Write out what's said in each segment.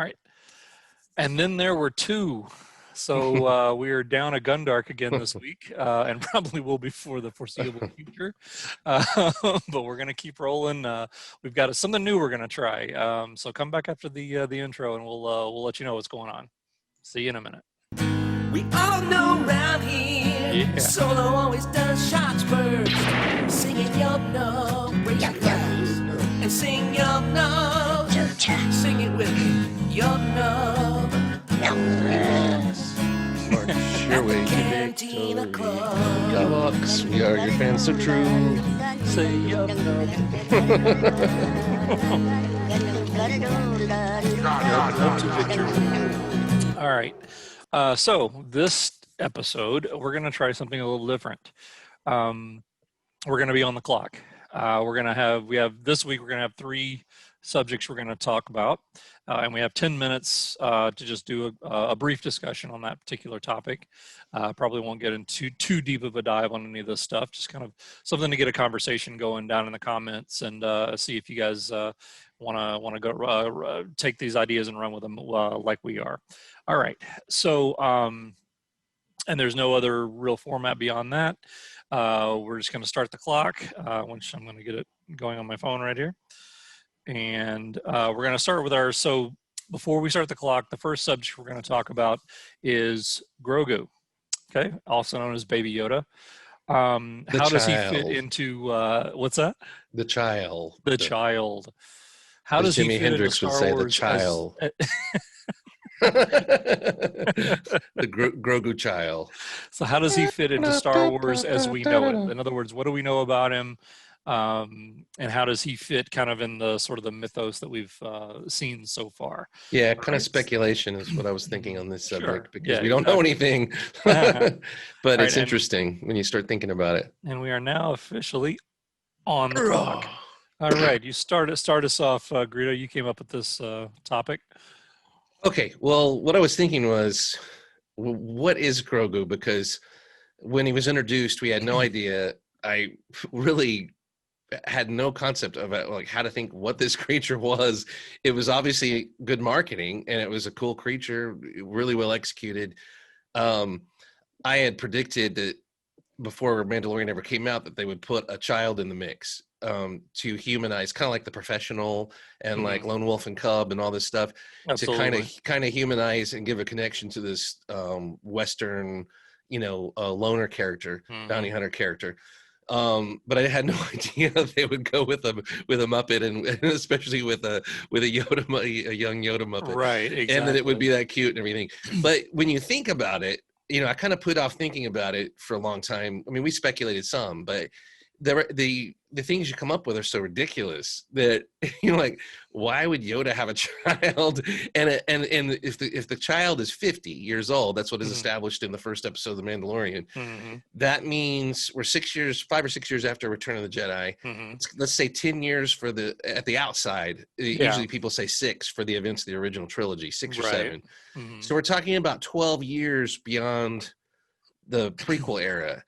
All right. And then there were two. So we are down a Gundark again this week, and probably will be for the foreseeable future. But we're going to keep rolling. We've got something new we're going to try. So come back after the intro, and we'll let you know what's going on. See you in a minute. We all know around here, Solo always does shots first. Singing Yo-No, raise your glass, and sing Yo-No. Sing it with me, Yo-No. Your way to Cantina victory. Club. Gallox, we are your fans so true. Say Yo-No. All right. So this episode, we're going to try something a little different. We're going to be on the clock. This week, we're going to have 3 subjects we're going to talk about. And we have 10 minutes to just do a brief discussion on that particular topic. Probably won't get into too deep of a dive on any of this stuff, just kind of something to get a conversation going down in the comments and see if you guys want to go take these ideas and run with them like we are. All right. So, and there's no other real format beyond that. We're just going to start the clock, which I'm going to get it going on my phone right here. And we're going to start with so before we start the clock, the first subject we're going to talk about is Grogu, okay, also known as Baby Yoda. How does he fit into, what's that? The child. The child. How does Jimi he fit Hendrix into would Star say, Wars the child. The Grogu child. So how does he fit into Star Wars as we know it? In other words, what do we know about him? And how does he fit kind of in the sort of the mythos that we've seen so far? Yeah, kind of speculation is what I was thinking on this subject, because we don't know anything. But it's interesting when you start thinking about it. And we are now officially on the clock. All right, you start us off, Greedo. You came up with this topic. Okay, well, what I was thinking was, what is Grogu? Because when he was introduced, we had no idea. I really had no concept of like how to think what this creature was. It was obviously good marketing, and it was a cool creature, really well executed. I had predicted that before Mandalorian ever came out that they would put a child in the mix to humanize, kind of like The Professional and like Lone Wolf and Cub and all this stuff. Absolutely. To kind of humanize and give a connection to this Western, loner character, bounty hunter character. But I had no idea they would go with a Muppet, and especially with a Yoda, a young Yoda Muppet, right? Exactly. And that it would be that cute and everything. But when you think about it, I kind of put off thinking about it for a long time. I mean, we speculated some, but the things you come up with are so ridiculous that like, why would Yoda have a child? And if the child is 50 years old, that's what is established in the first episode of The Mandalorian. That means we're 5 or 6 years after Return of the Jedi. Let's say 10 years at the outside. Usually people say 6 for the events of the original trilogy, 6 or 7. So we're talking about 12 years beyond the prequel era.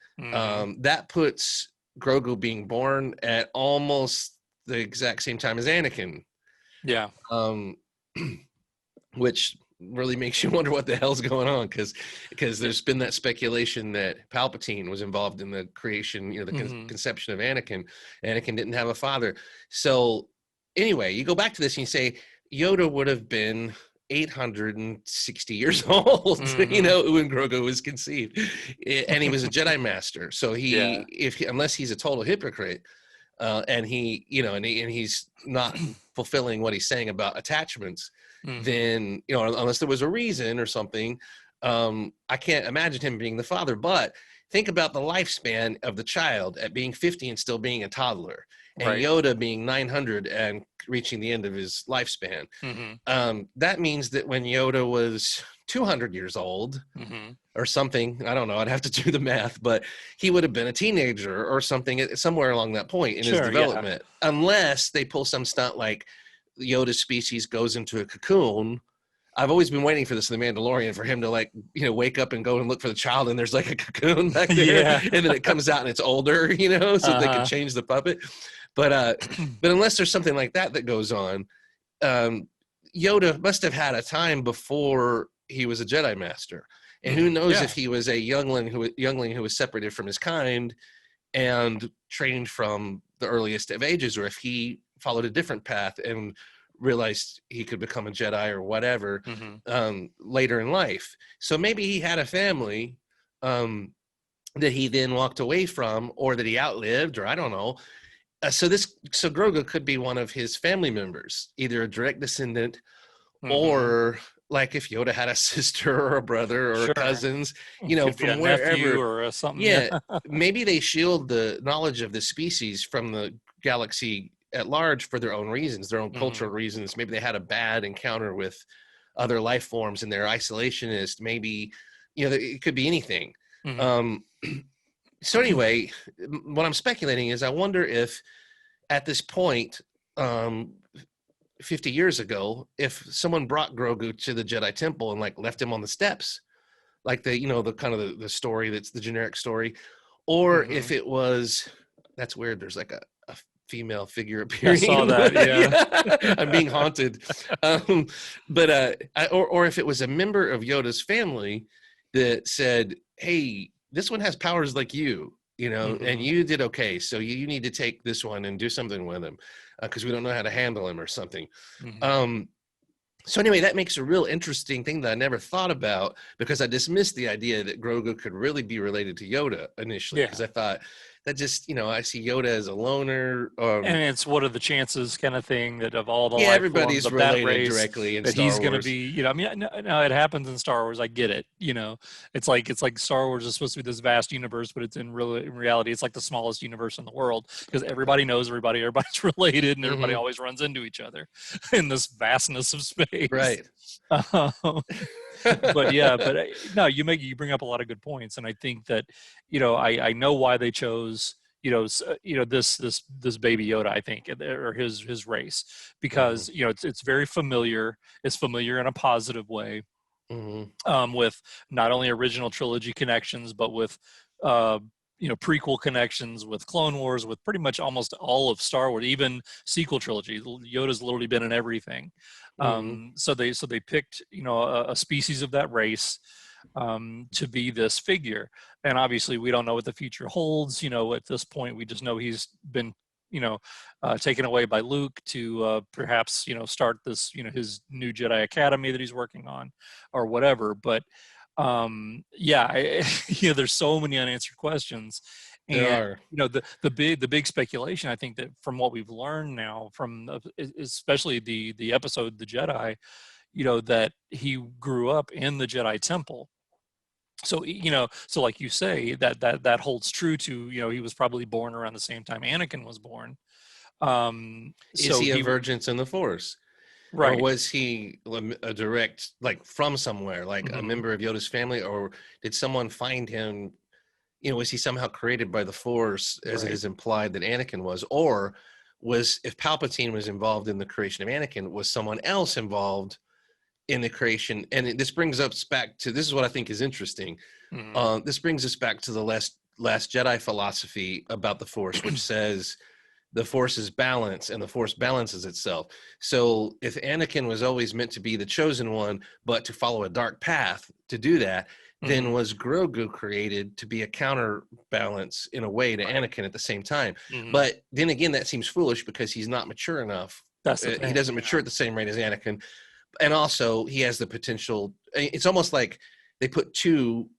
That puts Grogu being born at almost the exact same time as Anakin. Yeah. Which really makes you wonder what the hell's going on, because there's been that speculation that Palpatine was involved in the creation, the conception of Anakin. Anakin didn't have a father. So anyway, you go back to this and you say Yoda would have been 860 years old, when Grogu was conceived, and he was a Jedi Master. So unless he's a total hypocrite, and he's not fulfilling what he's saying about attachments, then unless there was a reason or something, I can't imagine him being the father. But think about the lifespan of the child at being 50 and still being a toddler, and Yoda being 900 and reaching the end of his lifespan. That means that when Yoda was 200 years old or something, I don't know, I'd have to do the math, but he would have been a teenager or something somewhere along that point in his development, unless they pull some stunt like Yoda's species goes into a cocoon. I've always been waiting for this in The Mandalorian, for him to wake up and go and look for the child, and there's like a cocoon back there, and then it comes out and it's older, so they can change the puppet. But unless there's something like that goes on, Yoda must have had a time before he was a Jedi Master. And who knows if he was a youngling who was separated from his kind and trained from the earliest of ages, or if he followed a different path and realized he could become a Jedi or whatever later in life. So maybe he had a family that he then walked away from, or that he outlived, or I don't know. So Grogu could be one of his family members, either a direct descendant or like if Yoda had a sister or a brother or cousins, you know, could be from a wherever, nephew or something. yeah, maybe they shield the knowledge of the species from the galaxy at large for their own reasons, their own cultural reasons. Maybe they had a bad encounter with other life forms and they're isolationist. Maybe, you know, it could be anything. So anyway, what I'm speculating is I wonder if at this point, 50 years ago, if someone brought Grogu to the Jedi Temple and like left him on the steps, like the, you know, the kind of the story that's the generic story, or if it was, that's weird, there's like a female figure appearing. I saw that, yeah. I'm being haunted. Or if it was a member of Yoda's family that said, hey, this one has powers like you know, and you did okay, so you need to take this one and do something with him because we don't know how to handle him or something. So anyway, that makes a real interesting thing that I never thought about, because I dismissed the idea that Grogu could really be related to Yoda initially, because I thought that just, you know, I see Yoda as a loner. And it's what are the chances kind of thing that of all the life everybody's forms of related that race, directly in that Star he's going to Wars. be, you know, I mean, no, it happens in Star Wars. I get it. You know, it's like Star Wars is supposed to be this vast universe, but it's in reality, it's like the smallest universe in the world because everybody knows everybody, everybody's related, and everybody always runs into each other in this vastness of space. Right. But yeah, no, you bring up a lot of good points, and I think that, you know, I know why they chose, you know, this baby Yoda, I think, or his race, because you know it's very familiar. It's familiar in a positive way, with not only original trilogy connections, but with you know, prequel connections, with Clone Wars, with pretty much almost all of Star Wars, even sequel trilogy. Yoda's literally been in everything. So they picked, you know, a species of that race to be this figure, and obviously we don't know what the future holds. You know, at this point we just know he's been, you know, taken away by Luke to perhaps, you know, start this, you know, his new Jedi Academy that he's working on or whatever. But yeah, you know, there's so many unanswered questions, and There are. you know, the big speculation, I think, that from what we've learned now from especially the episode The Jedi, you know, that he grew up in the Jedi Temple. So, you know, so like you say, that holds true to, you know, he was probably born around the same time Anakin was born. Is he a virgin in the Force? Right. Or was he a direct, like from somewhere, like a member of Yoda's family, or did someone find him? You know, was he somehow created by the Force, as it is implied that Anakin was? Or was, if Palpatine was involved in the creation of Anakin, was someone else involved in the creation? And this brings us back to, this is what I think is interesting. This brings us back to the last Jedi philosophy about the Force, which says the Force is balance and the Force balances itself. So if Anakin was always meant to be the chosen one, but to follow a dark path to do that, then was Grogu created to be a counterbalance in a way to Anakin at the same time? But then again, that seems foolish because he's not mature enough. He doesn't mature at the same rate as Anakin. And also he has the potential. It's almost like they put two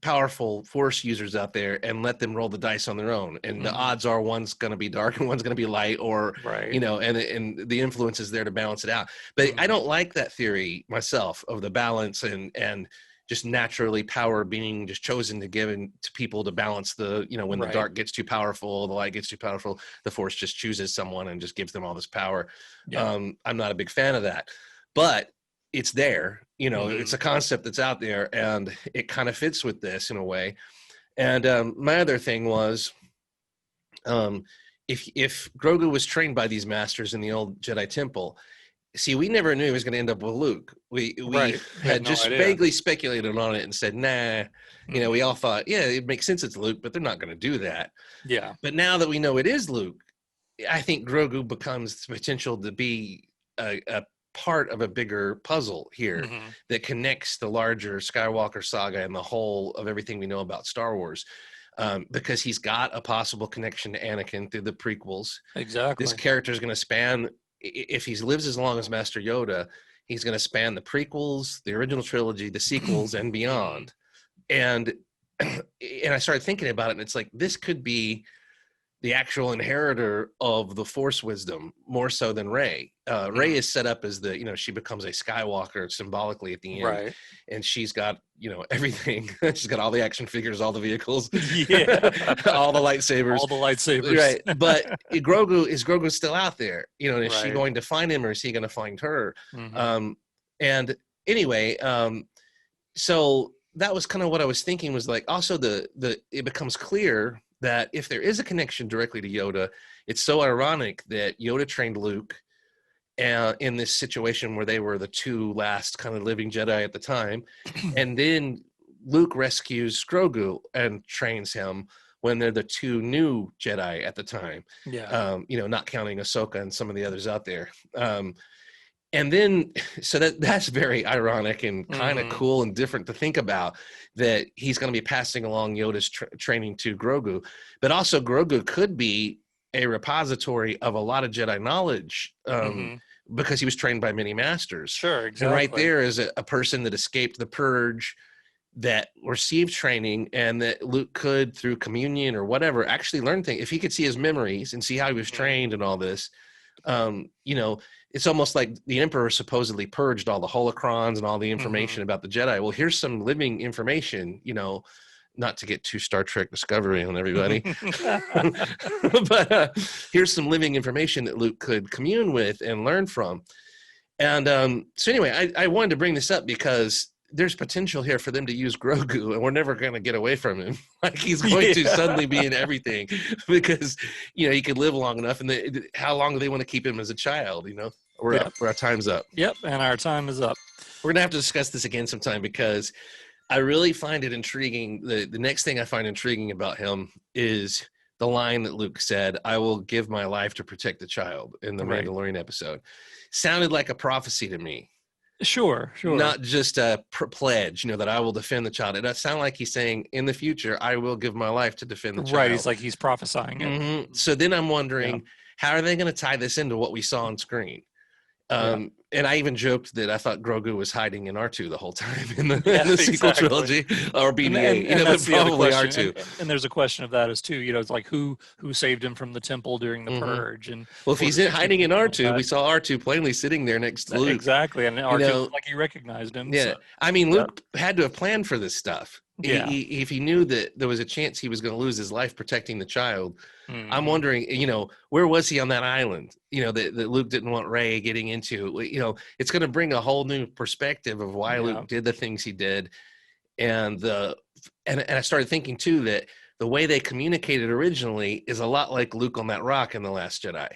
powerful Force users out there and let them roll the dice on their own, and the odds are one's going to be dark and one's going to be light, or you know, and the influence is there to balance it out. But I don't like that theory myself of the balance and just naturally power being just chosen to give to people to balance the, you know, when the dark gets too powerful, the light gets too powerful, the Force just chooses someone and just gives them all this power. I'm not a big fan of that, but it's there, you know, it's a concept that's out there, and it kind of fits with this in a way. And my other thing was, if Grogu was trained by these masters in the old Jedi Temple, see, we never knew he was going to end up with Luke. We had just vaguely speculated on it and said, nah, you know, we all thought, yeah, it makes sense it's Luke, but they're not going to do that. Yeah. But now that we know it is Luke, I think Grogu becomes the potential to be a part of a bigger puzzle here that connects the larger Skywalker saga and the whole of everything we know about Star Wars. Because he's got a possible connection to Anakin through the prequels. Exactly. This character is going to span, if he lives as long as Master Yoda, he's going to span the prequels, the original trilogy, the sequels, and beyond. And I started thinking about it, and it's like, this could be the actual inheritor of the Force wisdom more so than Rey. Rey is set up as the, she becomes a Skywalker symbolically at the end, Right. and she's got, everything. She's got all the action figures, all the vehicles, all the lightsabers, right? But is Grogu still out there? Is she going to find him, or is he going to find her? And anyway, so that was kind of what I was thinking, was like, also it becomes clear that if there is a connection directly to Yoda, it's so ironic that Yoda trained Luke in this situation where they were the two last kind of living Jedi at the time. And then Luke rescues Grogu and trains him when they're the two new Jedi at the time. Yeah. Not counting Ahsoka and some of the others out there. And then, so that's very ironic and kind of cool and different to think about, that he's going to be passing along Yoda's training to Grogu. But also Grogu could be a repository of a lot of Jedi knowledge because he was trained by many masters. Sure, exactly. And right there is a person that escaped the purge, that received training, and that Luke could, through communion or whatever, actually learn things. If he could see his memories and see how he was trained and all this, it's almost like the Emperor supposedly purged all the holocrons and all the information about the Jedi. Well, here's some living information, not to get too Star Trek Discovery on everybody, but here's some living information that Luke could commune with and learn from. And so anyway, I wanted to bring this up because there's potential here for them to use Grogu, and we're never going to get away from him. Like, he's going to suddenly be in everything, because, he could live long enough, and how long do they want to keep him as a child? We're up. Our time's up. Yep. And our time is up. We're going to have to discuss this again sometime, because I really find it intriguing. The next thing I find intriguing about him is the line that Luke said, "I will give my life to protect the child," in the Mandalorian episode. Sounded like a prophecy to me. Sure. Not just a pledge, that I will defend the child. It does sound like he's saying, in the future, I will give my life to defend the child. Right, it's like he's prophesying it. So then I'm wondering, how are they going to tie this into what we saw on screen? And I even joked that I thought Grogu was hiding in R2 the whole time in the sequel trilogy, or BB-8, but probably R2. And there's a question of that as too. It's like who saved him from the temple during the purge. And well, if he's hiding in R2, we saw R2 plainly sitting there next to Luke. Exactly, and R2 looked like he recognized him. Yeah, so. I mean, Luke had to have planned for this stuff. If he knew that there was a chance he was going to lose his life protecting the child, I'm wondering, where was he on that island? That Luke didn't want Rey getting into. It's going to bring a whole new perspective of why Luke did the things he did, and I started thinking too that the way they communicated originally is a lot like Luke on that rock in The Last Jedi.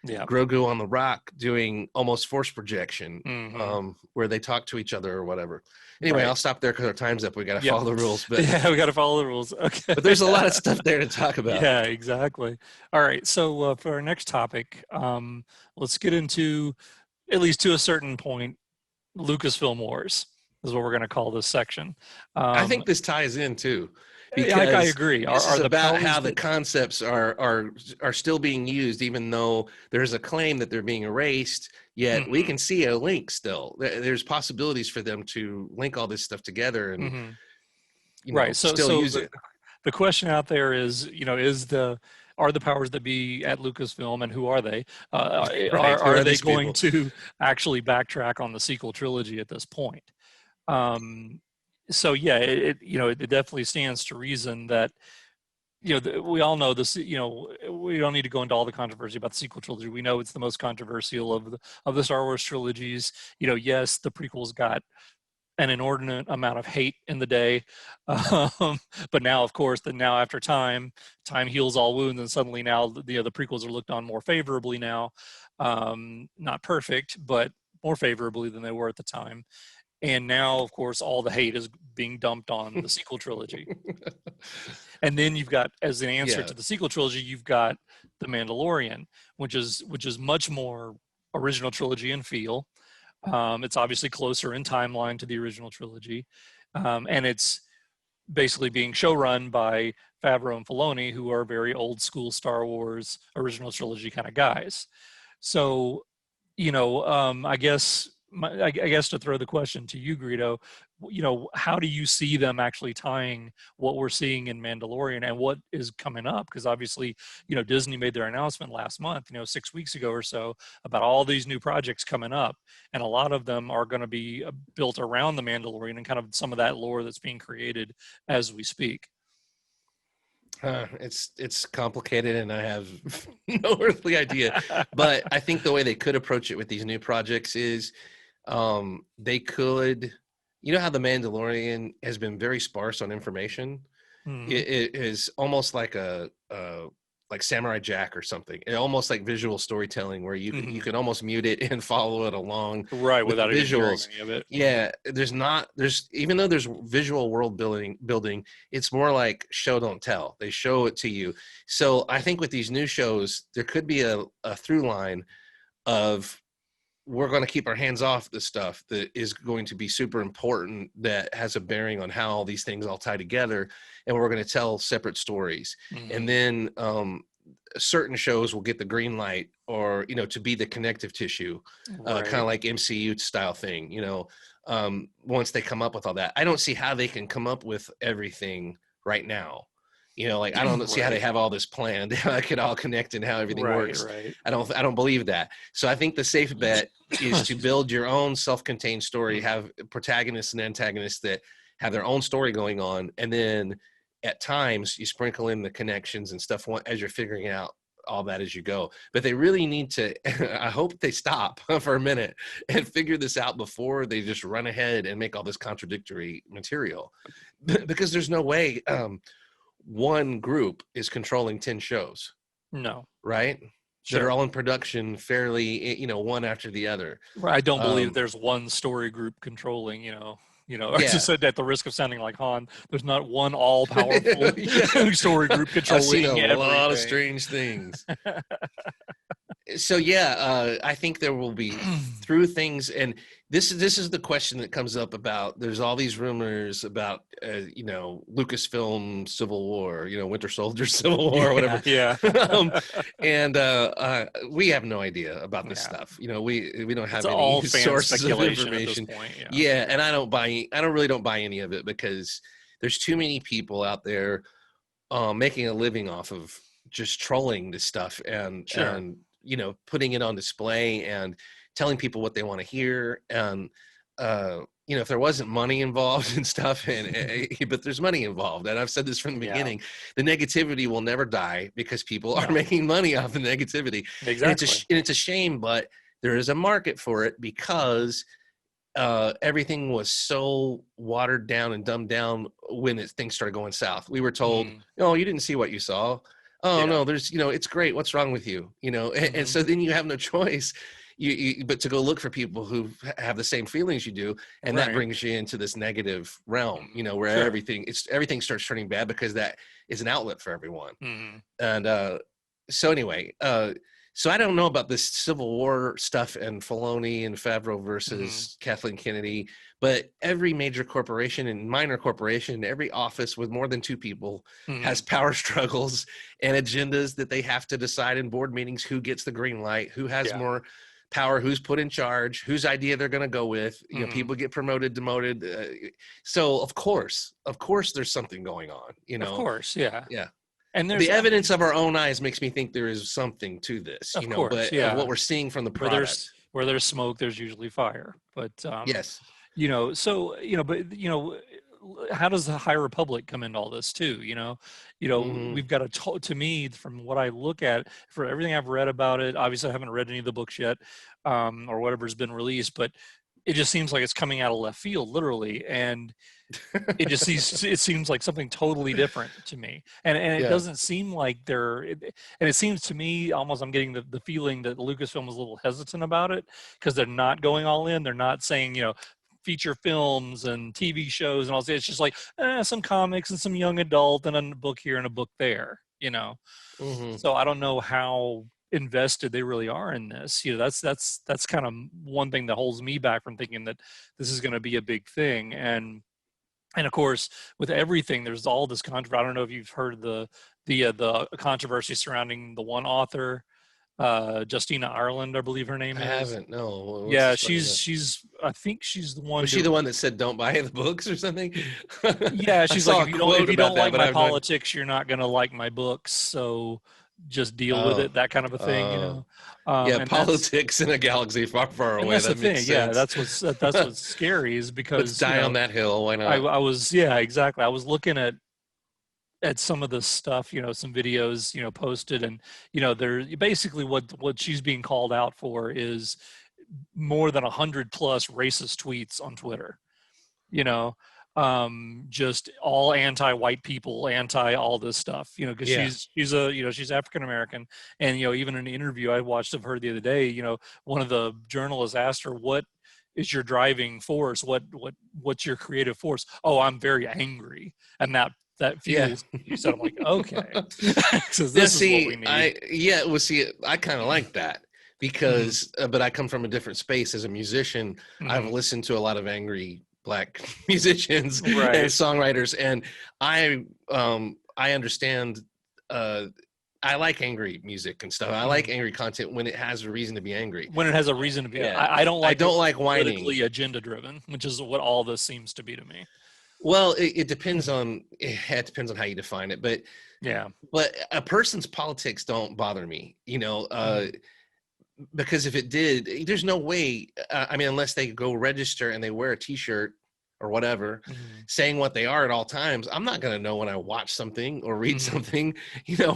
Yeah, Grogu on the rock doing almost force projection, where they talk to each other or whatever. Anyway, I'll stop there because our time's up. We got to follow the rules. But we got to follow the rules. Okay. But there's a lot of stuff there to talk about. Yeah, exactly. All right. So for our next topic, let's get into, at least to a certain point, LucasFilm Wars is what we're going to call this section. I think this ties in too. I agree. This is about how the concepts are still being used, even though there's a claim that they're being erased. Yet we can see a link still. There's possibilities for them to link all this stuff together and still use it. The question out there is, are the powers that be at Lucasfilm, and who are they? Are they going to actually backtrack on the sequel trilogy at this point? So yeah, it definitely stands to reason that, we all know this, we don't need to go into all the controversy about the sequel trilogy. We know it's the most controversial of the Star Wars trilogies. Yes, the prequels got an inordinate amount of hate in the day. But now, of course, after time heals all wounds, and suddenly now, the prequels are looked on more favorably now. Not perfect, but more favorably than they were at the time. And now, of course, all the hate is being dumped on the sequel trilogy. And then you've got, as an answer to the sequel trilogy, you've got The Mandalorian, which is much more original trilogy in feel. It's obviously closer in timeline to the original trilogy, and it's basically being showrun by Favreau and Filoni, who are very old school Star Wars original trilogy kind of guys. So, I guess I guess to throw the question to you, Greedo, how do you see them actually tying what we're seeing in Mandalorian and what is coming up? Because obviously, Disney made their announcement last month, 6 weeks ago or so, about all these new projects coming up, and a lot of them are going to be built around the Mandalorian and kind of some of that lore that's being created as we speak. It's complicated, and I have no earthly idea. But I think the way they could approach it with these new projects is, they could, how the Mandalorian has been very sparse on information. Mhm. It is almost like like Samurai Jack or something. Almost like visual storytelling, where you can almost mute it and follow it along Right, with without the even hearing visuals. any of it. Yeah, there's even though there's visual world building, it's more like show don't tell. They show it to you. So I think with these new shows, there could be a through line of, we're going to keep our hands off the stuff that is going to be super important, that has a bearing on how all these things all tie together, and we're going to tell separate stories. And then certain shows will get the green light, or to be the connective tissue, Right. kind of like MCU style thing. Once they come up with all that, I don't see how they can come up with everything right now. Like, I don't see how they have all this planned, how it could all connect and how everything works. Right. I don't believe that. So I think the safe bet is to build your own self-contained story, have protagonists and antagonists that have their own story going on, and then at times you sprinkle in the connections and stuff as you're figuring out all that as you go. But they really need to, I hope they stop for a minute and figure this out before they just run ahead and make all this contradictory material, because there's no way one group is controlling 10 shows. No. Right? Sure. That are all in production fairly, one after the other. I don't believe there's one story group controlling, I just said at the risk of sounding like Han, there's not one all powerful story group controlling. I've seen a everything. lot of strange things. So I think there will be through things, and this is the question that comes up about, there's all these rumors about Lucasfilm Civil War, Winter Soldier Civil War, or whatever. Yeah. And we have no idea about this stuff. We don't have any sources of information. At this point, and I don't buy any of it, because there's too many people out there making a living off of just trolling this stuff and putting it on display and telling people what they want to hear. And if there wasn't money involved and stuff, but there's money involved, and I've said this from the beginning, the negativity will never die, because people are making money off the negativity. Exactly. And it's a shame, but there is a market for it, because everything was so watered down and dumbed down when things started going south. We were told, "Oh, you didn't see what you saw. Oh no, there's it's great. What's wrong with you?" And so then you have no choice, but to go look for people who have the same feelings you do, and that brings you into this negative realm, where everything starts turning bad, because that is an outlet for everyone. And so anyway, so I don't know about this Civil War stuff and Filoni and Favreau versus Kathleen Kennedy, but every major corporation and minor corporation, every office with more than two people has power struggles and agendas that they have to decide in board meetings, who gets the green light, who has more power, who's put in charge, whose idea they're going to go with. People get promoted, demoted. So of course there's something going on, Of course. Yeah. And the evidence of our own eyes makes me think there is something to this, but what we're seeing from the product. Where there's smoke, there's usually fire. But yes, how does the High Republic come into all this too? We've got to me, from what I look at, for everything I've read about it, obviously I haven't read any of the books yet, or whatever's been released, but it just seems like it's coming out of left field, literally, and it seems like something totally different to me, and it doesn't seem like and it seems to me almost, I'm getting the feeling that Lucasfilm was a little hesitant about it, because they're not going all in. They're not saying feature films and TV shows and all that. It's just like some comics and some young adult and a book here and a book there. So I don't know how invested they really are in this. That's kind of one thing that holds me back from thinking that this is going to be a big thing. And of course, with everything, there's all this controversy. I don't know if you've heard the controversy surrounding the one author, Justina Ireland, I believe her name I is. haven't. No. What's Yeah, the story of that? she's. I think she's the one. Was she the one that said don't buy the books or something? Yeah, I she's saw like, a if quote you don't about that, like but my I've not. politics, you're not gonna like my books. So just deal with Oh, it. That kind of a thing, you know. yeah, And that's politics in a galaxy far, far and away. that's the That makes thing. Yeah, sense. that's what's scary is Let's because die on that hill. Why I, not? I was yeah exactly. I was looking at some of the stuff, some videos, posted, and they're basically what she's being called out for is more than 100 plus racist tweets on Twitter. you know just all anti-white people, anti all this stuff, because Yeah. she's African American. And even in an interview I watched of her the other day, one of the journalists asked her, what is your driving force, what's your creative force? Oh, I'm very angry, and that Yeah. fuels me. So I'm like, okay. So Now, this is what we need. I kind of like that because, but I come from a different space as a musician. I've listened to a lot of angry Black musicians and Right. songwriters, and I understand. I like angry music and stuff. I like angry content when it has a reason to be angry. When it has a reason to be. Yeah. I don't like whining. politically agenda driven, which is what all this seems to be to me. Well, it depends on how you define it, but Yeah. but a person's politics don't bother me, because if it did, there's no way. I mean, unless they go register and they wear a T-shirt or whatever, saying what they are at all times, I'm not going to know when I watch something or read something,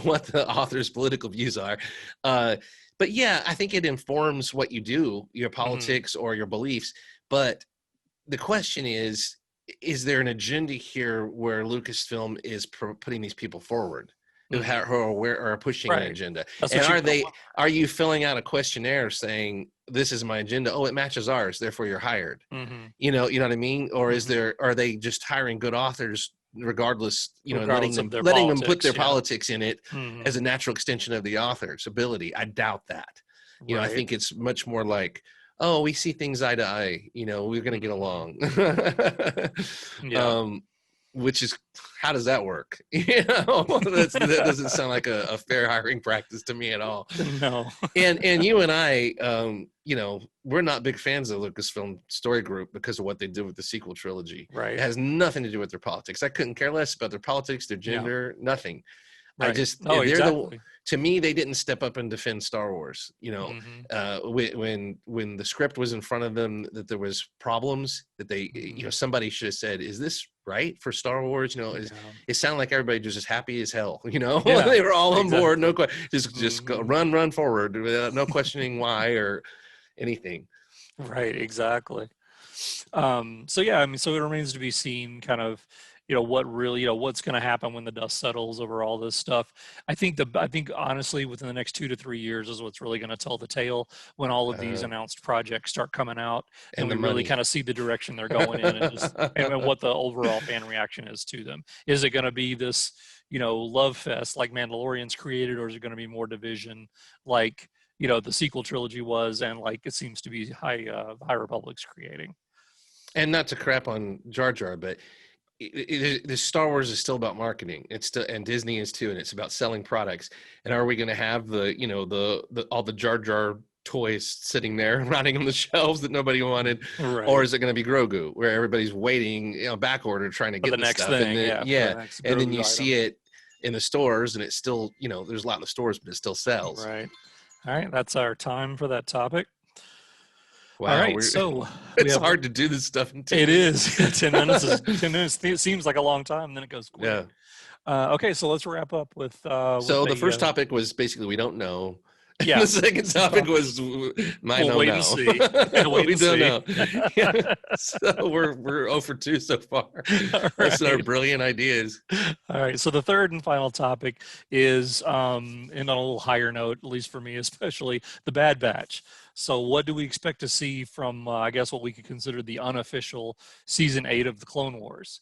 what the author's political views are. But yeah, I think it informs what you do, your politics or your beliefs. But the question is there an agenda here where Lucasfilm is putting these people forward? Who are pushing an agenda? That's and are you filling out a questionnaire saying this is my agenda? Oh, it matches ours, therefore you're hired. You know what I mean? Or are they just hiring good authors regardless? Regardless and of letting their them put their politics, politics in it as a natural extension of the author's ability? I doubt that. I think it's much more like, oh, we see things eye to eye. We're going to get along. Yeah. Which is, how does that work? That doesn't sound like a fair hiring practice to me at all. No. and you and I, we're not big fans of Lucasfilm Story Group because of what they did with the sequel trilogy. Right. It has nothing to do with their politics. I couldn't care less about their politics, their gender, nothing. Right. I just, exactly. To me, they didn't step up and defend Star Wars. When the script was in front of them, that there was problems that they, somebody should have said, "Is this right for Star Wars?" It sounded like everybody was just happy as hell. Yeah, they were all on board. No, just go, run forward, no questioning why or anything. Right. Exactly. So yeah, I mean, so it remains to be seen, kind of, what really, what's going to happen when the dust settles over all this stuff. I think honestly, within the next 2 to 3 years is what's really going to tell the tale, when all of these announced projects start coming out and we really kind of see the direction they're going in, and what the overall fan reaction is to them. Is it going to be this, love fest like Mandalorian's created, or is it going to be more division like, the sequel trilogy was, and like it seems to be High Republic's creating? And not to crap on Jar Jar, but the Star Wars is still about marketing. It's still, and Disney is too, and it's about selling products. And are we going to have the all the Jar Jar toys sitting there rotting on the shelves that nobody wanted, or is it going to be Grogu, where everybody's waiting, back order, trying to get the next stuff, thing? And then you see it in the stores, and it's still, there's a lot in the stores, but it still sells. Right. All right, that's our time for that topic. Wow, all right, so it's hard to do this stuff in 10 minutes. It is. 10 minutes is 10 minutes. It seems like a long time, then it goes quick. Yeah. Okay, so let's wrap up with. So the first topic was basically we don't know. Yeah. The second topic was wait and see. We don't know. Yeah. So we're 0 for 2 so far. That's our brilliant ideas. All right. So the third and final topic is, and on a little higher note, at least for me especially, the Bad Batch. So what do we expect to see from, I guess, what we could consider the unofficial season 8 of the Clone Wars?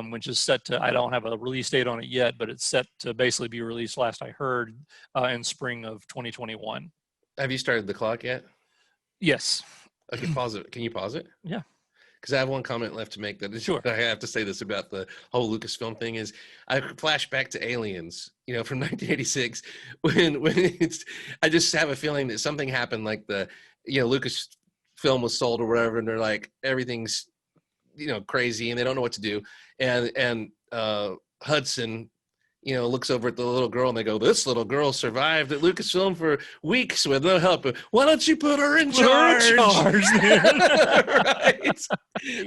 which is set to, I don't have a release date on it yet, but it's set to basically be released, last I heard, in spring of 2021. Have you started the clock yet? Yes. Okay, pause it. Can you pause it? Yeah. Because I have one comment left to make that is, Sure. I have to say this about the whole Lucasfilm thing is I flash back to Aliens, from 1986 when I just have a feeling that something happened, like the, Lucasfilm was sold or whatever, and they're like, everything's, crazy and they don't know what to do. And Hudson, looks over at the little girl and they go, this little girl survived at Lucasfilm for weeks with no help. Why don't you put her in charge? Right.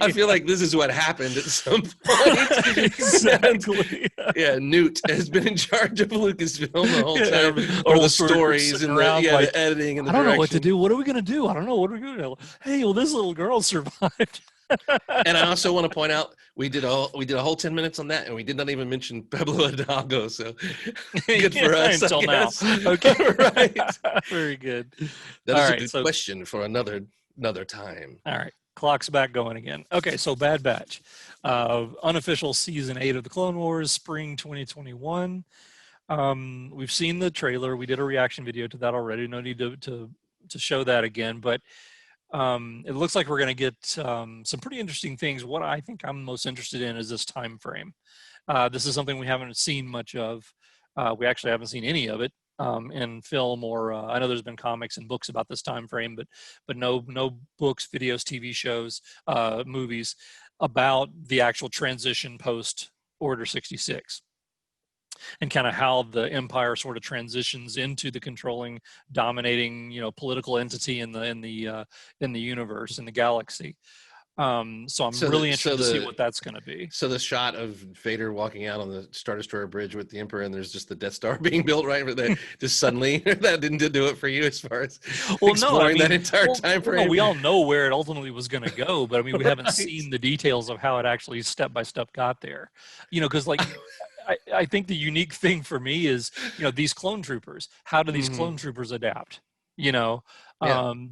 I feel like this is what happened at some point. Exactly. Yeah, Newt has been in charge of Lucasfilm the whole time, or the stories and the editing and the I don't know what direction. to do. What are we going to do? I don't know. What are we going to do? Hey, well, this little girl survived. And I also want to point out we did a whole 10 minutes on that, and we did not even mention Pueblo Hidalgo. So good for us until now. Okay, right. Very good. That is a good question for another time. All right, clock's back going again. Okay, so Bad Batch, unofficial season 8 of the Clone Wars, spring 2021. We've seen the trailer. We did a reaction video to that already. No need to show that again, but. It looks like we're going to get some pretty interesting things. What I think I'm most interested in is this time frame. This is something we haven't seen much of. We actually haven't seen any of it in film, or I know there's been comics and books about this time frame, but no books, videos, TV shows, movies about the actual transition post Order 66. And kind of how the Empire sort of transitions into the controlling, dominating, political entity in the universe, in the galaxy. So I'm really interested to see what that's going to be. So the shot of Vader walking out on the Star Destroyer bridge with the Emperor, and there's just the Death Star being built right there. Just suddenly, that didn't do it for you as far as exploring that entire time frame. No, we all know where it ultimately was going to go, but I mean, we haven't seen the details of how it actually step by step got there. Because like. I think the unique thing for me is, these clone troopers. How do these clone troopers adapt? The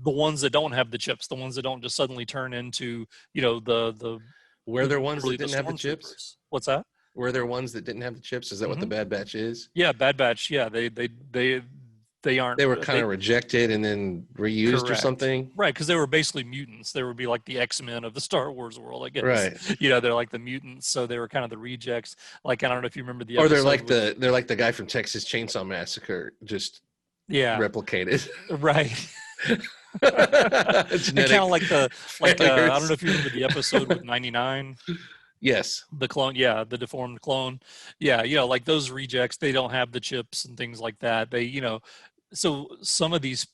ones that don't have the chips, the ones that don't just suddenly turn into, the. Were there ones that didn't have the chips? Troopers. What's that? Were there ones that didn't have the chips? Is that what the Bad Batch is? Yeah, Bad Batch. Yeah, they aren't. They were kind of rejected and then reused, correct, or something. Right, because they were basically mutants. They would be like the X-Men of the Star Wars world, I guess. Right. They're like the mutants, so they were kind of the rejects. Like, I don't know if you remember the. Or they're like the guy from Texas Chainsaw Massacre, just replicated. Right. Kind of like I don't know if you remember the episode with 99. Yes. The clone, the deformed clone. Like those rejects, they don't have the chips and things like that. They, so some of these,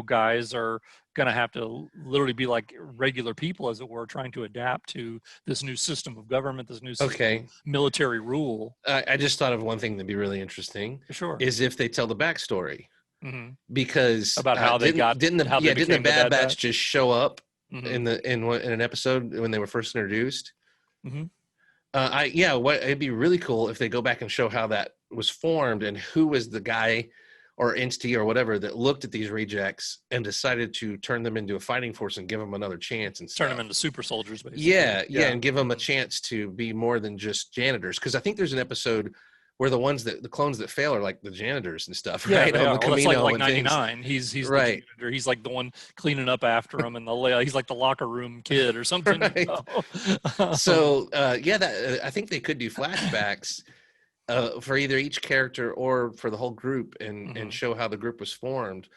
guys are going to have to literally be like regular people, as it were, trying to adapt to this new system of government, this new system of military rule. I just thought of one thing that'd be really interesting. Sure. Is if they tell the backstory. Mm-hmm. Because about how they didn't the Bad Batch just show up in an episode when they were first introduced? Mm-hmm. It'd be really cool if they go back and show how that was formed and who was the guy or entity or whatever that looked at these rejects and decided to turn them into a fighting force and give them another chance and turn them into super soldiers, basically. Yeah, and give them a chance to be more than just janitors. Because I think there's an episode where the clones that fail are like the janitors and stuff, right? Yeah, on the Camino, that's like 99. He's right. The janitor. He's like the one cleaning up after him, and he's like the locker room kid or something. Right. So I think they could do flashbacks for either each character or for the whole group, and show how the group was formed,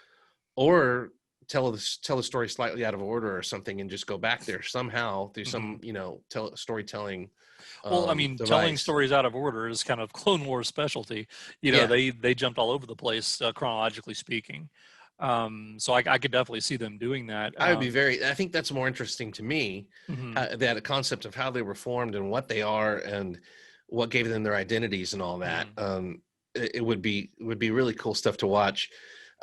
or tell the story slightly out of order or something, and just go back there somehow through some storytelling. Well, I mean, device. Telling stories out of order is kind of Clone Wars specialty. They jumped all over the place, chronologically speaking. So I could definitely see them doing that. I think that's more interesting to me, that concept of how they were formed and what they are and what gave them their identities and all that. It would be really cool stuff to watch.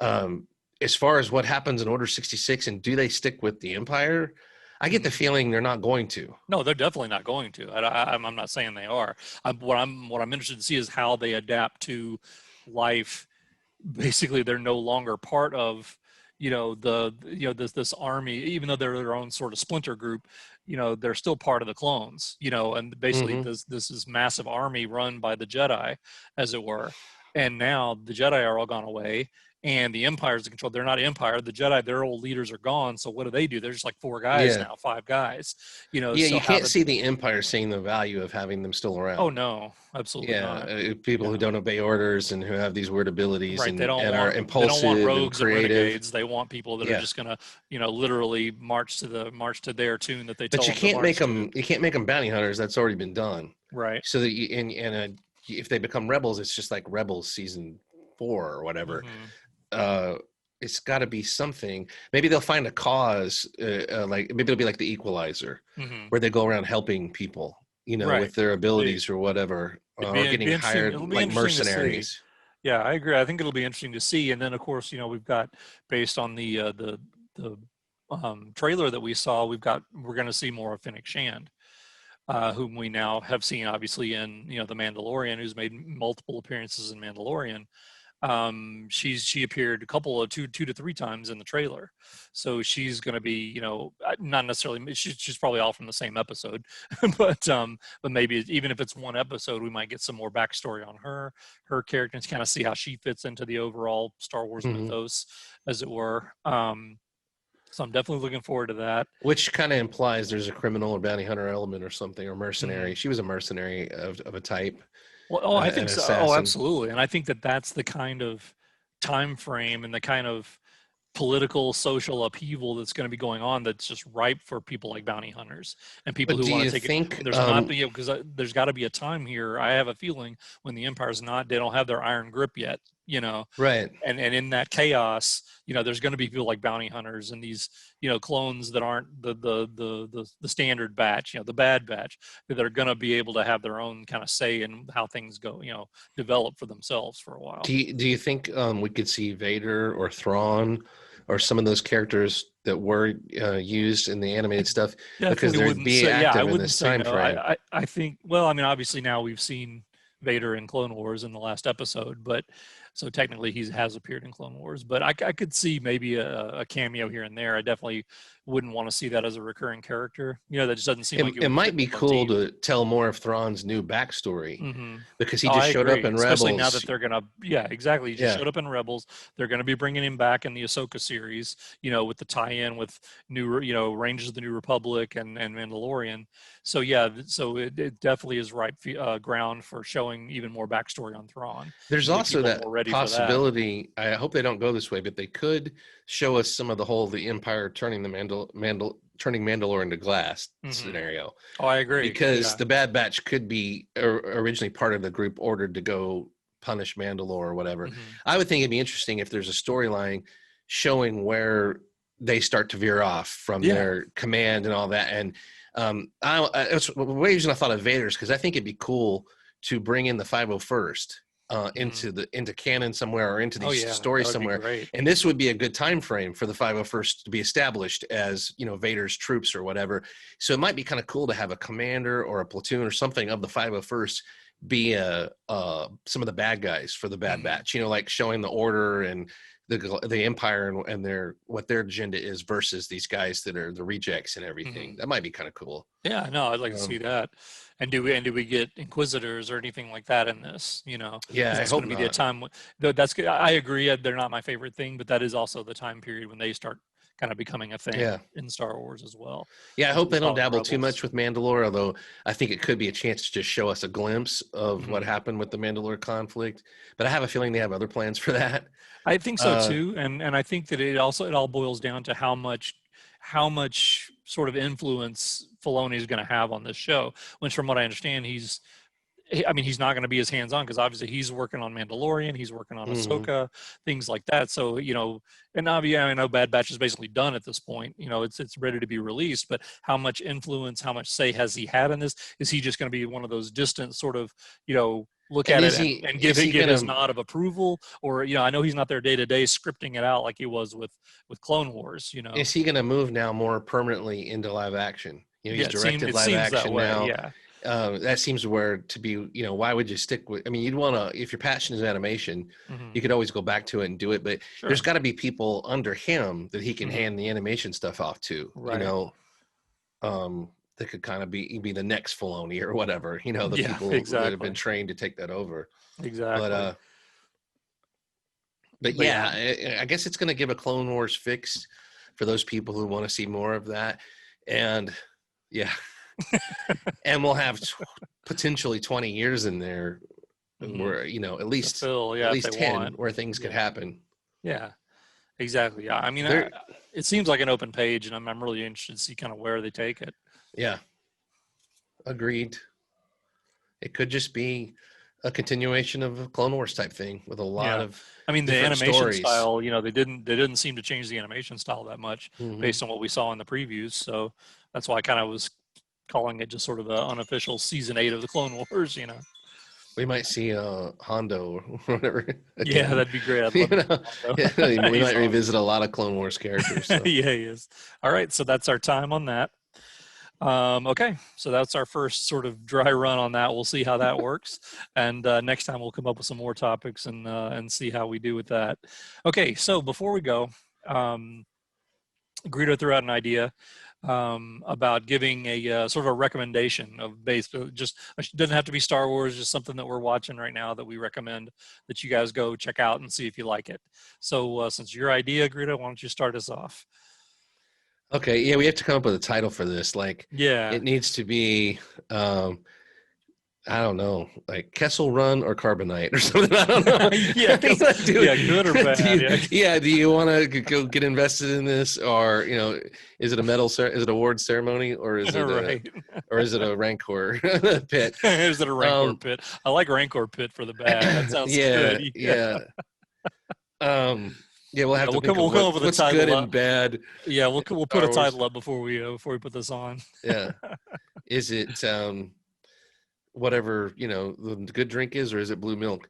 As far as what happens in Order 66 and do they stick with the Empire? I get the feeling they're not going to. No, they're definitely not going to. I'm not saying they are. What I'm interested to see is how they adapt to life. Basically, they're no longer part of, this army, even though they're their own sort of splinter group, they're still part of the clones, and basically this is massive army run by the Jedi, as it were. And now the Jedi are all gone away, and the Empire's in control. They're not Empire. The Jedi, their old leaders are gone. So what do? They're just like 4 guys now, 5 guys. Yeah, so you can't see the Empire seeing the value of having them still around. Oh no, absolutely not. People who don't obey orders and who have these weird abilities, right? And They don't are impulsive, they don't want rogues and creative. renegades. They want people that are just gonna, literally march to their tune that they. But you can't make them. You can't make them bounty hunters. That's already been done. Right. So that if they become rebels, it's just like Rebels season 4 or whatever. It's got to be something. Maybe they'll find a cause, like maybe it'll be like the Equalizer, where they go around helping people, with their abilities or whatever, or getting hired like mercenaries. Yeah, I agree. I think it'll be interesting to see. And then, of course, we've got, based on the trailer that we saw, we're going to see more of Fennec Shand, whom we now have seen, obviously, in The Mandalorian, who's made multiple appearances in Mandalorian. She appeared a couple of two to 3 times in the trailer, so she's going to be, not necessarily, she's probably all from the same episode, but maybe even if it's one episode, we might get some more backstory on her character and kind of see how she fits into the overall Star Wars mythos, as it were. So I'm definitely looking forward to that. Which kind of implies there's a criminal or bounty hunter element or something, or mercenary. She was a mercenary of a type. Well, I think so. Oh, absolutely. And I think that's the kind of time frame and the kind of political, social upheaval that's going to be going on that's just ripe for people like bounty hunters and people who want to take it. There's not because there's got to be a time here. I have a feeling when the Empire's they don't have their iron grip yet. Right. And in that chaos, there's going to be people like bounty hunters and these, clones that aren't the standard batch, the bad batch, that are going to be able to have their own kind of say in how things go, develop for themselves for a while. Do you think we could see Vader or Thrawn or some of those characters that were used in the animated stuff because they'd be active in this time frame? I think, well, I mean, obviously now we've seen Vader in Clone Wars in the last episode, but so technically he has appeared in Clone Wars, but I could see maybe a cameo here and there. I definitely wouldn't want to see that as a recurring character. That just doesn't seem like it might be cool to tell more of Thrawn's new backstory because he just showed up in Rebels. Especially now that they're gonna, exactly. He just showed up in Rebels. They're going to be bringing him back in the Ahsoka series, with the tie-in with new, Rangers of the New Republic and Mandalorian. So so it definitely is ripe ground for showing even more backstory on Thrawn. There's also that possibility. I hope they don't go this way, but they could show us some of the Empire turning the turning Mandalore into glass scenario. Oh, I agree. Because the Bad Batch could be originally part of the group ordered to go punish Mandalore or whatever. I would think it'd be interesting if there's a storyline showing where they start to veer off from their command and all that. And it's the reason I thought of Vader's because I think it'd be cool to bring in the 501st. Into canon somewhere or into these stories somewhere, and this would be a good time frame for the 501st to be established as Vader's troops or whatever. So it might be kind of cool to have a commander or a platoon or something of the 501st be some of the bad guys for the Bad Batch, like showing the Order and the Empire and what their agenda is versus these guys that are the rejects and everything. That might be kind of cool. Yeah, no, I'd like to see that. And do we get Inquisitors or anything like that in this? Yeah, it's going to be the time. That's good. I agree. They're not my favorite thing, but that is also the time period when they start kind of becoming a thing in Star Wars as well. Yeah, I hope they don't dabble too much with Mandalore, although I think it could be a chance to just show us a glimpse of what happened with the Mandalore conflict. But I have a feeling they have other plans for that. I think so too, and I think that it all boils down to how much sort of influence Filoni is going to have on this show. Which, from what I understand, he's not going to be as hands-on because obviously he's working on Mandalorian, he's working on Ahsoka, things like that. So, and obviously I know Bad Batch is basically done at this point. It's ready to be released, but how much influence, how much say has he had in this? Is he just going to be one of those distant sort of, look at it and give his nod of approval? Or, I know he's not there day to day scripting it out like he was with Clone Wars, Is he going to move now more permanently into live action? He's directed live action now. that seems where to be, why would you stick with, I mean, you'd want to, if your passion is animation, you could always go back to it and do it, but there's got to be people under him that he can hand the animation stuff off to, that could kind of be the next Filoni or whatever, the people that have been trained to take that over. Exactly. But yeah, I guess it's going to give a Clone Wars fix for those people who want to see more of that. And yeah, and we'll have potentially 20 years in there where, at least, at least 10 where things could happen. Yeah, exactly. Yeah. I mean, it seems like an open page, and I'm really interested to see kind of where they take it. Yeah. Agreed. It could just be a continuation of a Clone Wars type thing with a lot of, I mean, the animation stories. style, they didn't seem to change the animation style that much based on what we saw in the previews. So that's why I kind of was calling it just sort of an unofficial season 8 of the Clone Wars, We might see Hondo or whatever. Yeah, that'd be great. I'd love we might revisit a lot of Clone Wars characters. So. Yeah, he is. All right, so that's our time on that. Okay, so that's our first sort of dry run on that. We'll see how that works, and next time we'll come up with some more topics and see how we do with that. Okay, so before we go, Greedo threw out an idea about giving a sort of a recommendation of just it doesn't have to be Star Wars, just something that we're watching right now that we recommend that you guys go check out and see if you like it. So since your idea, Greedo, why don't you start us off? Okay, yeah, we have to come up with a title for this. It needs to be, I don't know, like Kessel Run or Carbonite or something. I don't know. Good or bad. Do you want to go get invested in this, or is it a is it award ceremony, or is it or is it a Rancor pit? Is it a Rancor pit? I like Rancor pit for the bad. That sounds good. We'll have to come up with a title good and bad. Yeah, we'll put a title up before we put this on. Yeah, is it whatever the good drink is, or is it blue milk?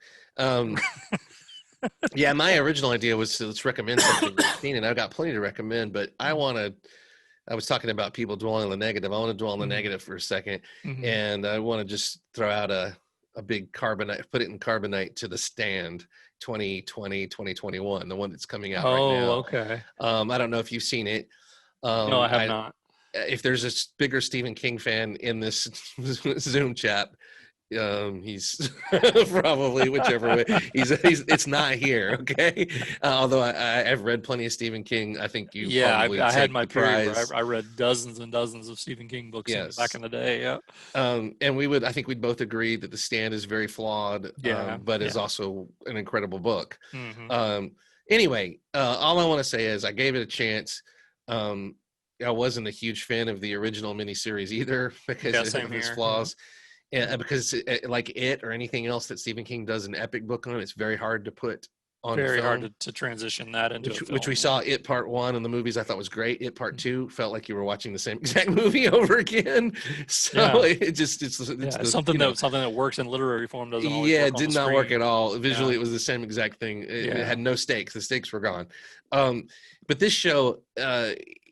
Yeah, my original idea was to let's recommend something we've seen, and I've got plenty to recommend, but I was talking about people dwelling on the negative. I want to dwell on the negative for a second, and I want to just throw out a big Carbonite, put it in Carbonite to the stand 2020, 2021, the one that's coming out right now. Okay. I don't know if you've seen it. No, I have not. If there's a bigger Stephen King fan in this Zoom chat, he's probably whichever way. He's it's not here, okay? Although I've read plenty of Stephen King. I think you I had my period where I read dozens and dozens of Stephen King books back in the day. Yeah. And I think we'd both agree that The Stand is very flawed, but is also an incredible book. Anyway, all I want to say is I gave it a chance. I wasn't a huge fan of the original miniseries either because of its flaws. And because like it or anything else that Stephen King does an epic book on, it's very hard to put on very film. Hard to transition that into which we saw. It Part 1 in the movies I thought was great. It Part 2 felt like you were watching the same exact movie over again. So it's something that works in literary form doesn't always work it did not work at all. Visually it was the same exact thing. It had no stakes. The stakes were gone. But this show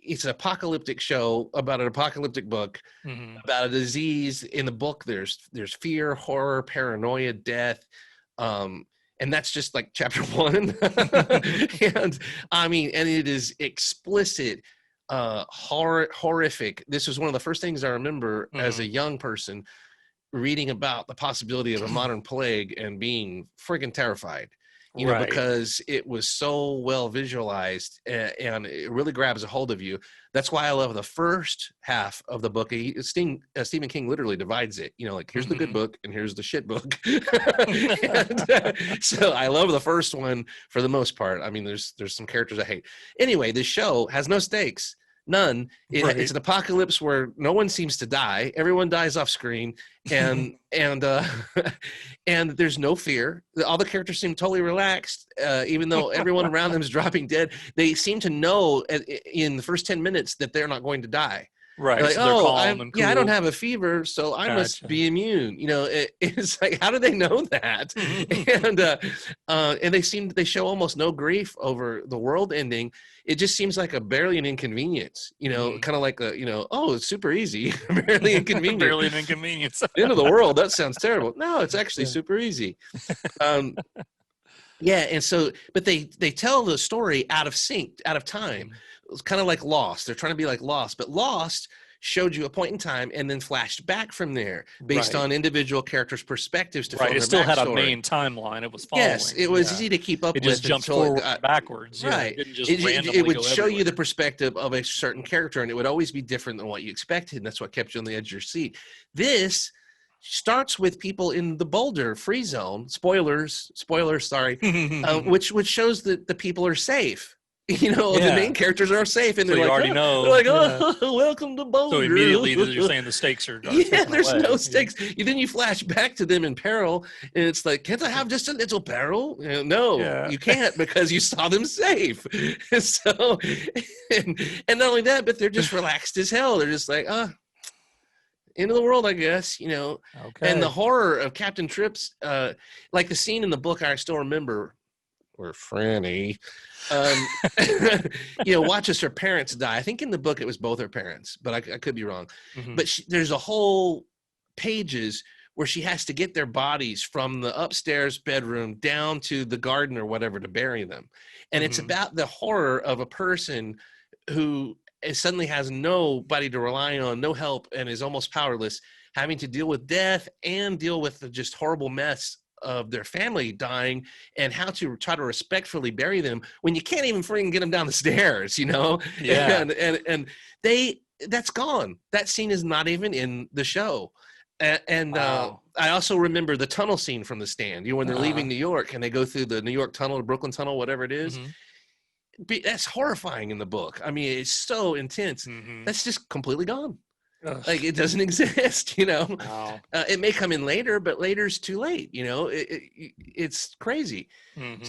it's an apocalyptic show about an apocalyptic book about a disease. In the book there's fear, horror, paranoia, death, and that's just like chapter 1. And I mean, and it is explicit, horrific. This was one of the first things I remember as a young person reading about the possibility of a modern plague and being freaking terrified. Because it was so well visualized and it really grabs a hold of you. That's why I love the first half of the book. Stephen King literally divides it, like here's the good book and here's the shit book. So I love the first one for the most part. I mean, there's some characters I hate. Anyway, this show has no stakes. None. It's an apocalypse where no one seems to die. Everyone dies off screen, and and there's no fear. All the characters seem totally relaxed, even though everyone around them is dropping dead. They seem to know in the first 10 minutes that they're not going to die. Right. They're like, So they're oh, calm and cool. I don't have a fever, so I must Gotcha. be immune. It's like, how do they know that? And they show almost no grief over the world ending. It just seems like barely an inconvenience, kind of like oh, it's super easy, barely inconvenient. Barely an inconvenience. End of the world. That sounds terrible. No, it's actually super easy. Yeah, and so, but they tell the story out of sync, out of time. It's kind of like Lost. They're trying to be like Lost, but Lost showed you a point in time and then flashed back from there based on individual characters' perspectives to fill their It still had a backstory. main timeline it was following. Yes, it was easy to keep up it with. Just jumped forward and backwards. Right. It didn't just it would go show you everywhere. the perspective of a certain character, and it would always be different than what you expected, and that's what kept you on the edge of your seat. This starts with people in the Boulder free zone. Spoilers, sorry. Which shows that the people are safe. The main characters are safe, and so they're you like, already know. They're like, oh, welcome to Boulder. So immediately you're saying the stakes are there's away. no stakes. Then you flash back to them in peril, and it's like, can't I have just a little peril? No, you can't, because you saw them safe. So, and not only that, but they're just relaxed as hell. They're just like, end of the world, I guess, Okay. And the horror of Captain Trips, like the scene in the book I still remember, where Franny, watches her parents die. I think in the book it was both her parents, but I could be wrong. But there's a whole pages where she has to get their bodies from the upstairs bedroom down to the garden or whatever to bury them. And it's about the horror of a person who suddenly has nobody to rely on, no help, and is almost powerless, having to deal with death and deal with the just horrible mess of their family dying, and how to try to respectfully bury them when you can't even freaking get them down the stairs, Yeah. And that's gone. That scene is not even in the show. And wow. I also remember the tunnel scene from The Stand, when they're leaving New York and they go through the New York tunnel, the Brooklyn tunnel, whatever it is. That's horrifying in the book. I mean, it's so intense. That's just completely gone. Like, it doesn't exist, Wow. It may come in later, but later's too late. It's crazy.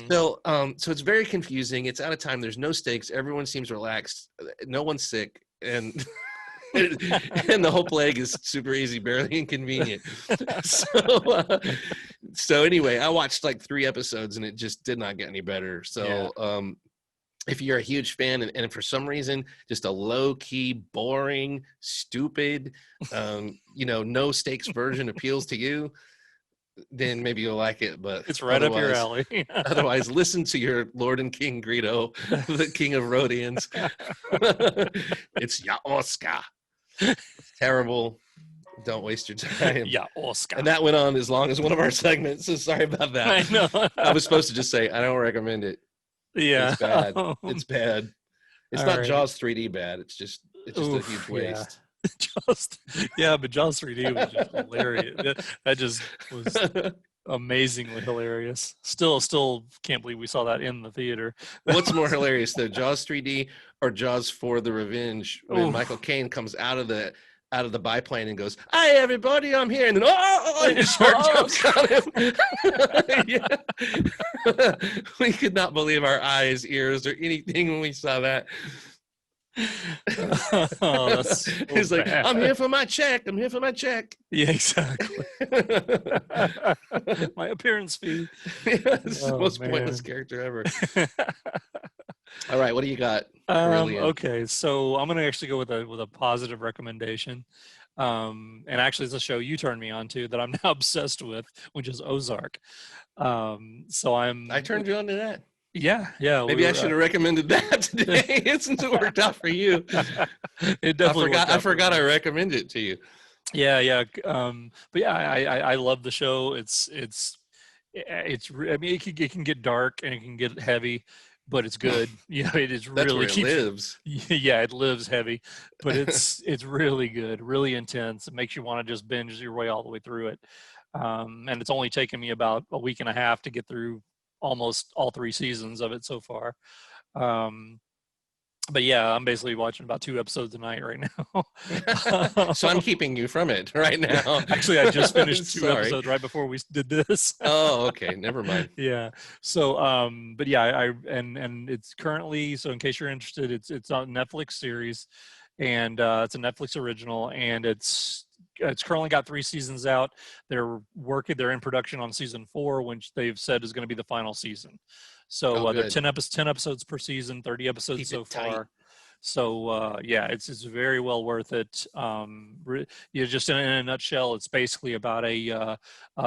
So it's very confusing. It's out of time. There's no stakes. Everyone seems relaxed. No one's sick. And and the whole plague is super easy, barely inconvenient. So anyway, I watched like 3 episodes and it just did not get any better. So if you're a huge fan and for some reason just a low-key, boring, stupid, no stakes version appeals to you, then maybe you'll like it. But it's right up your alley. Otherwise, listen to your Lord and King Greedo, the King of Rhodians. It's Oscar. Terrible. Don't waste your time. Oscar. And that went on as long as one of our segments, so sorry about that. I know. I was supposed to just say, I don't recommend it. Yeah. It's bad. It's bad. It's All not right. Jaws 3D bad. It's just a huge waste. But Jaws 3D was just hilarious. That just was amazingly hilarious. Still can't believe we saw that in the theater. What's more hilarious, though, Jaws 3D or Jaws 4: The Revenge, when Michael Caine comes out of the biplane and goes, "Hi everybody, I'm here," and then and the shark jumps on him. We could not believe our eyes, ears, or anything when we saw that. That's so He's like, bad. I'm here for my check. Yeah, exactly. My appearance fee. This is the most pointless character ever. All right, what do you got? Okay, so I'm gonna actually go with a positive recommendation. And actually it's a show you turned me on to that I'm now obsessed with, which is Ozark. I turned you on to that. Yeah. Maybe I should have recommended that today since it worked out for you. It definitely I forgot I recommended it to you. Yeah. But yeah, I love the show. It's I mean, it can get dark and it can get heavy, but it's good. It is really. That's where it lives. Yeah, it lives heavy, but it's really good, really intense. It makes you want to just binge your way all the way through it. And it's only taken me about a week and a half to get through almost all 3 seasons of it so far. But yeah, I'm basically watching about 2 episodes a night right now. So I'm keeping you from it right now. Actually, I just finished 2 episodes right before we did this. Oh, okay. Never mind. Yeah. So, but yeah, and it's currently, so in case you're interested, it's on Netflix series. and it's a Netflix original, and it's currently got 3 seasons out. They're in production on season 4, which they've said is going to be the final season. So they're 10 episodes per season, 30 episodes Keep so it tight. far. So yeah, it's very well worth it. Just in a nutshell, it's basically about a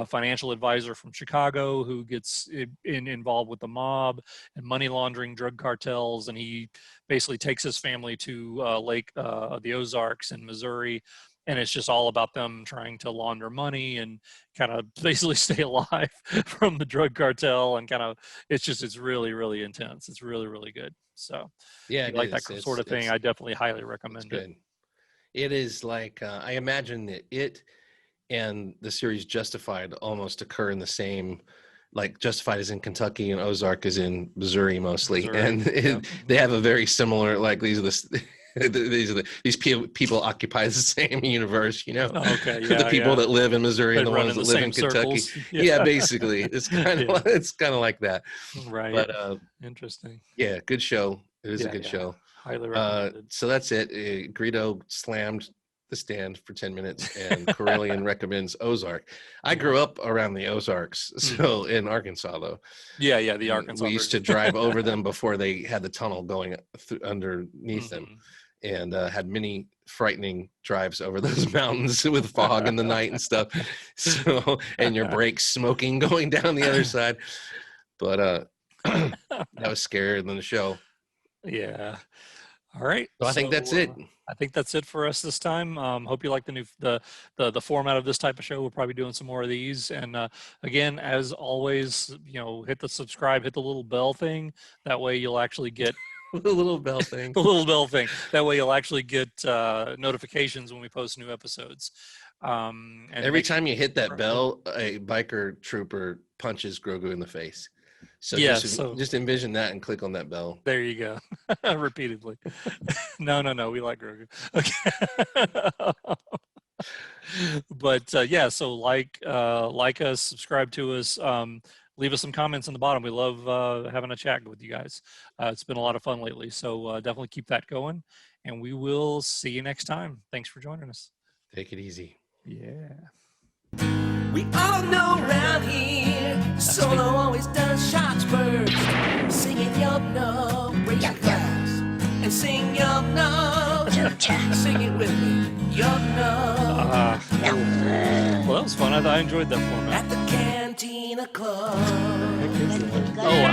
financial advisor from Chicago who gets involved with the mob and money laundering, drug cartels, and he basically takes his family to the Ozarks in Missouri. And it's just all about them trying to launder money and kind of basically stay alive from the drug cartel. And it's really, really intense. It's really, really good. So Yeah, if you like that sort of thing, I definitely highly recommend it. It is like, I imagine that it and the series Justified almost occur in the same, like Justified is in Kentucky and Ozark is in Missouri mostly. And they have a very similar, like these people occupy the same universe, you know. Okay, the people that live in Missouri and the ones that live in Kentucky. Yeah, basically, it's kind of like that. Right. But interesting. Yeah, good show. It is a good show. Highly recommended. So that's it. Greedo slammed the stand for 10 minutes, and Corellian recommends Ozark. I grew up around the Ozarks, so in Arkansas though. Yeah, the Arkansas. We used to drive over them before they had the tunnel going underneath them, and had many frightening drives over those mountains with fog in the night and stuff. So, and your brakes smoking going down the other side. But that was scarier than the show. Yeah. All right. So I think that's it. I think that's it for us this time. Hope you like the format of this type of show. We'll probably be doing some more of these. And again, as always, hit the subscribe, hit the little bell thing. That way you'll actually get the little bell thing. The little bell thing. That way you'll actually get notifications when we post new episodes. And every time you hit that bell, a biker trooper punches Grogu in the face. So just envision that and click on that bell. There you go. Repeatedly. No. We like Grogu. Okay. But so like us, subscribe to us. Leave us some comments in the bottom. We love having a chat with you guys. It's been a lot of fun lately. So definitely keep that going. And we will see you next time. Thanks for joining us. Take it easy. Yeah. We all know around here, Solo always does shots first. Singing yo no, raise your glass and sing yo no. Sing it with me, yo no. Well, that was fun. I enjoyed that format. At the Cantina Club. Oh,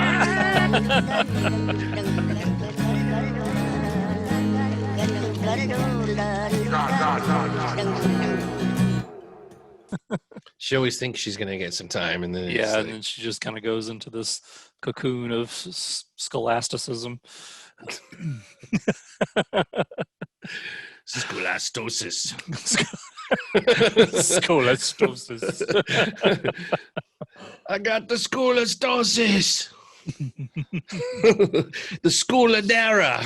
She always thinks she's gonna get some time, and then and then she just kind of goes into this cocoon of scholasticism. Scholastosis. Scholastosis. I got the scholastosis. The school of Dara.